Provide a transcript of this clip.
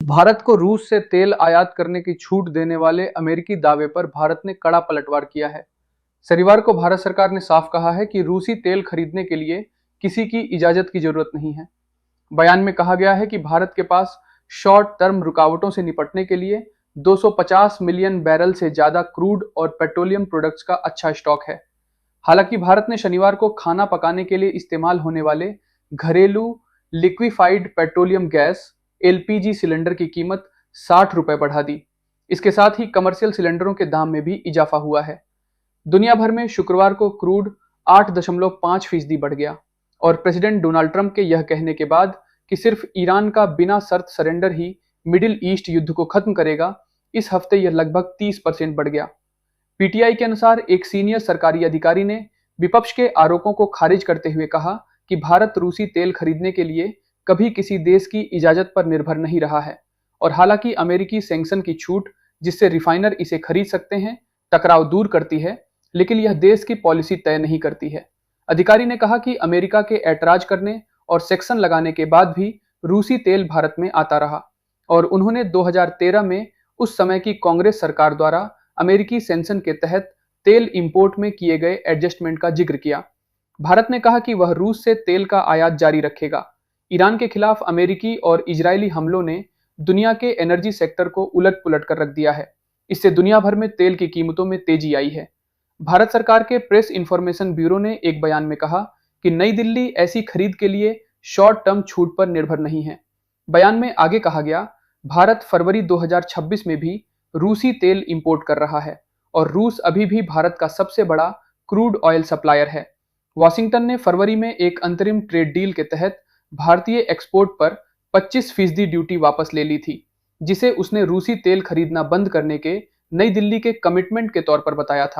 भारत को रूस से तेल आयात करने की छूट देने वाले अमेरिकी दावे पर भारत ने कड़ा पलटवार किया है। शनिवार को भारत सरकार ने साफ कहा है कि रूसी तेल खरीदने के लिए किसी की इजाजत की जरूरत नहीं है। बयान में कहा गया है कि भारत के पास शॉर्ट टर्म रुकावटों से निपटने के लिए 250 मिलियन बैरल से ज्यादा क्रूड और पेट्रोलियम प्रोडक्ट्स का अच्छा स्टॉक है। हालांकि भारत ने शनिवार को खाना पकाने के लिए इस्तेमाल होने वाले घरेलू liquefied petroleum gas LPG cylinder की कीमत 60 रुपए बढ़ा दी। इसके साथ ही कमर्शियल सिलेंडरों के दाम में भी इजाफा हुआ है। दुनिया भर में शुक्रवार को क्रूड 8.5% बढ़ गया और प्रेसिडेंट डोनाल्ड ट्रंप के यह कहने के बाद कि सिर्फ ईरान का बिना शर्त सरेंडर ही मिडिल ईस्ट युद्ध को खत्म करेगा, इस हफ्ते यह लगभग 30% बढ़ गया। पीटीआई के अनुसार एक सीनियर सरकारी अधिकारी ने विपक्ष के आरोपों को खारिज करते हुए कहा कि भारत रूसी तेल खरीदने के लिए कभी किसी देश की इजाजत पर निर्भर नहीं रहा है और हालांकि अमेरिकी सैंक्शन की छूट जिससे रिफाइनर इसे खरीद सकते हैं टकराव दूर करती है, लेकिन यह देश की पॉलिसी तय नहीं करती है। अधिकारी ने कहा कि अमेरिका के ऐतराज करने और सेक्शन लगाने के बाद भी रूसी तेल भारत में आता रहा और उन्होंने 2013 में उस समय की कांग्रेस सरकार द्वारा अमेरिकी सैंक्शन के तहत तेल इंपोर्ट में किए गए एडजस्टमेंट का जिक्र किया। भारत ने कहा कि वह रूस से तेल का आयात जारी रखेगा। ईरान के खिलाफ अमेरिकी और इजरायली हमलों ने दुनिया के एनर्जी सेक्टर को उलट पुलट कर रख दिया है। इससे दुनिया भर में तेल की कीमतों में तेजी आई है। भारत सरकार के प्रेस इंफॉर्मेशन ब्यूरो ने एक बयान में कहा कि नई दिल्ली ऐसी खरीद के लिए शॉर्ट टर्म छूट पर निर्भर नहीं है। बयान में आगे कहा गया, भारत फरवरी 2026 में भी रूसी तेल इंपोर्ट कर रहा है और रूस अभी भी भारत का सबसे बड़ा क्रूड ऑयल सप्लायर है। वाशिंगटन ने फरवरी में एक अंतरिम ट्रेड डील के तहत भारतीय एक्सपोर्ट पर 25% ड्यूटी वापस ले ली थी, जिसे उसने रूसी तेल खरीदना बंद करने के नई दिल्ली के कमिटमेंट के तौर पर बताया था।